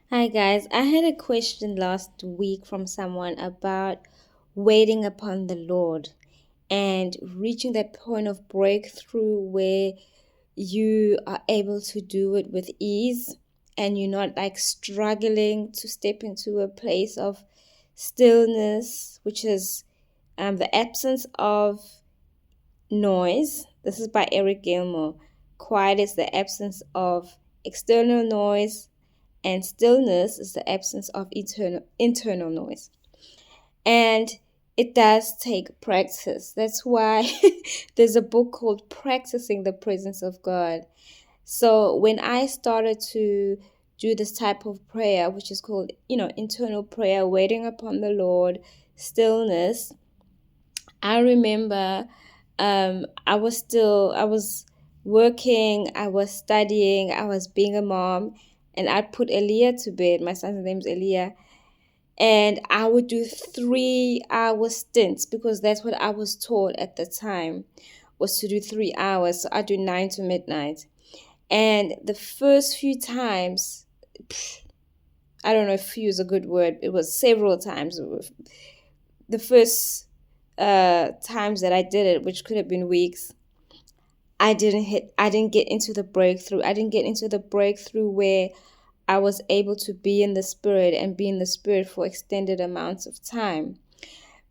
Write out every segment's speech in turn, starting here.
Hi guys, I had a question last week from someone about waiting upon the Lord and reaching that point of breakthrough where you are able to do it with ease and you're not like struggling to step into a place of stillness, which is the absence of noise. This is by Eric Gilmore. Quiet is the absence of external noise, and stillness is the absence of internal noise. And it does take practice. That's why there's a book called Practicing the Presence of God. So when I started to do this type of prayer, which is called, internal prayer, waiting upon the Lord, stillness, I remember I was working, I was studying, I was being a mom, and I'd put Elia to bed. My son's name's Elia. And I would do 3 hour stints because that's what I was taught at the time was to do 3 hours. So I do 9 to midnight. And the first few times, I don't know if few is a good word. It was several times. The first times that I did it, which could have been weeks, I didn't get into the breakthrough. I didn't get into the breakthrough where I was able to be in the spirit and be in the spirit for extended amounts of time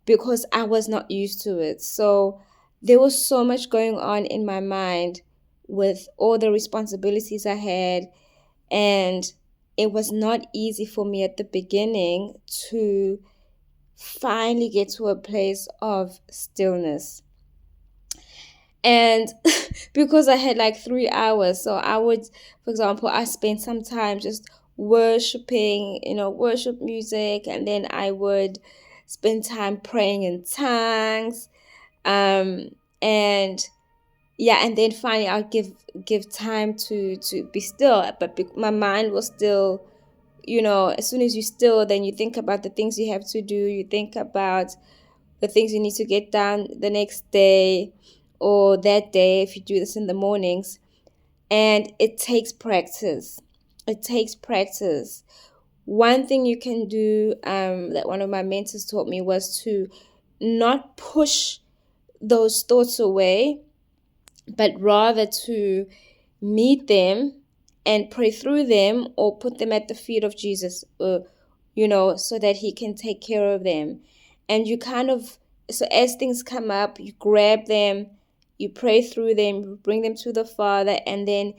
because I was not used to it. So there was so much going on in my mind with all the responsibilities I had, and it was not easy for me at the beginning to finally get to a place of stillness. And because I had like 3 hours, so I would, for example, I spent some time just worshiping, worship music, and then I would spend time praying in tongues. And yeah, and then finally I'll give time to be still, but my mind was still, as soon as you still, then you think about the things you have to do, you think about the things you need to get done the next day or that day if you do this in the mornings. And it takes practice. It takes practice. One thing you can do, that one of my mentors taught me, was to not push those thoughts away, but rather to meet them and pray through them or put them at the feet of Jesus, so that he can take care of them. And you kind of, so as things come up, you grab them, you pray through them, you bring them to the Father, and then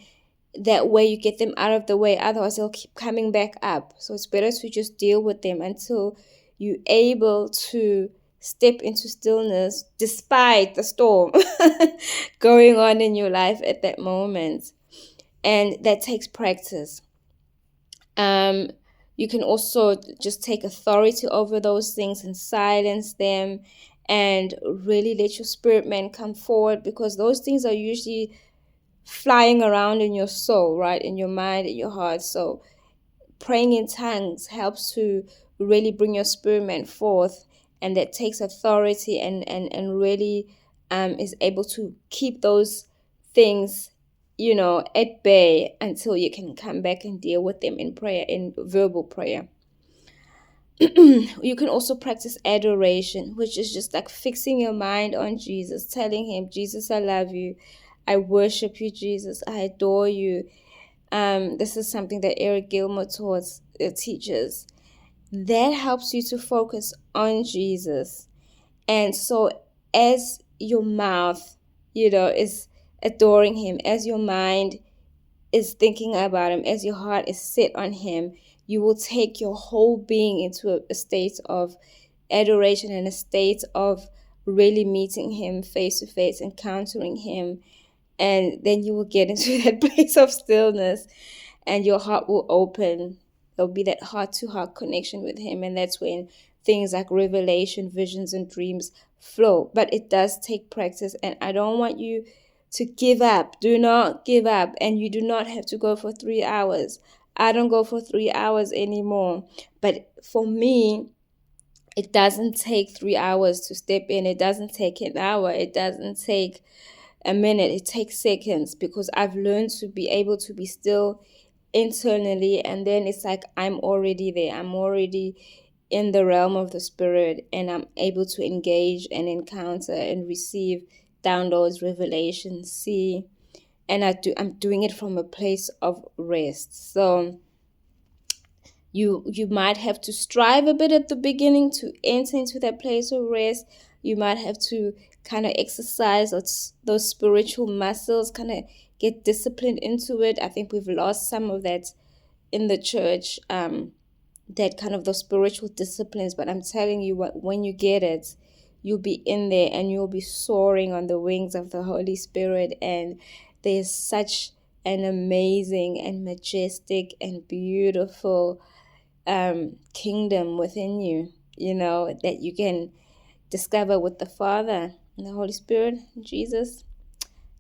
that way you get them out of the way. Otherwise, they'll keep coming back up. So it's better to just deal with them until you're able to step into stillness despite the storm going on in your life at that moment. And that takes practice. Um, you can also just take authority over those things and silence them and really let your spirit man come forward, because those things are usually flying around in your soul, right? In your mind, in your heart. So praying in tongues helps to really bring your spirit man forth, and that takes authority and really is able to keep those things, at bay until you can come back and deal with them in prayer, in verbal prayer. You can also practice adoration, which is just like fixing your mind on Jesus, telling him, Jesus, I love you. I worship you, Jesus. I adore you. This is something that Eric Gilmore teaches. That helps you to focus on Jesus. And so as your mouth, is adoring him, as your mind is thinking about him, as your heart is set on him, you will take your whole being into a state of adoration and a state of really meeting him face to face, encountering him. And then you will get into that place of stillness and your heart will open. There'll be that heart to heart connection with him. And that's when things like revelation, visions, and dreams flow. But it does take practice. And I don't want you to give up. Do not give up. And you do not have to go for 3 hours. I don't go for 3 hours anymore. But for me, it doesn't take 3 hours to step in. It doesn't take an hour. It doesn't take a minute. It takes seconds, because I've learned to be able to be still internally, and then it's like I'm already there. I'm already in the realm of the spirit, and I'm able to engage and encounter and receive downloads, revelations, see, and I'm doing it from a place of rest. So you might have to strive a bit at the beginning to enter into that place of rest. You might have to kind of exercise those spiritual muscles, kind of get disciplined into it. I think we've lost some of that in the church, that kind of those spiritual disciplines. But I'm telling you what, when you get it, you'll be in there and you'll be soaring on the wings of the Holy Spirit. And there's such an amazing and majestic and beautiful kingdom within you, that you can discover with the Father and the Holy Spirit, Jesus.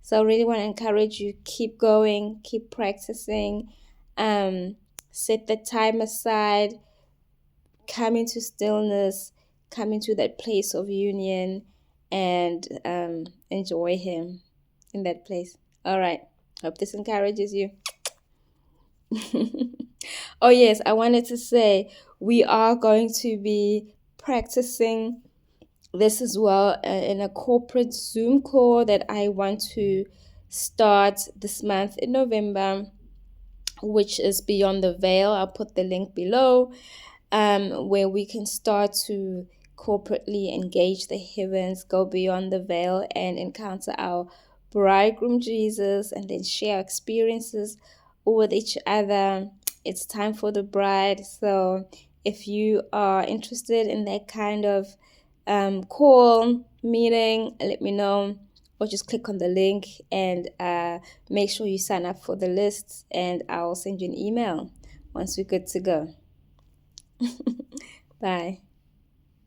So I really want to encourage you, keep going, keep practicing, set the time aside, come into stillness, come into that place of union, and enjoy Him in that place. All right. Hope this encourages you. Oh, yes, I wanted to say we are going to be practicing this as well in a corporate Zoom call that I want to start this month in November, which is Beyond the Veil. I'll put the link below, where we can start to corporately engage the heavens, go beyond the veil, and encounter our bridegroom Jesus, and then share experiences with each other. It's time for the bride. So if you are interested in that kind of call meeting, let me know, or just click on the link and make sure you sign up for the list, and I'll send you an email once we're good to go. Bye.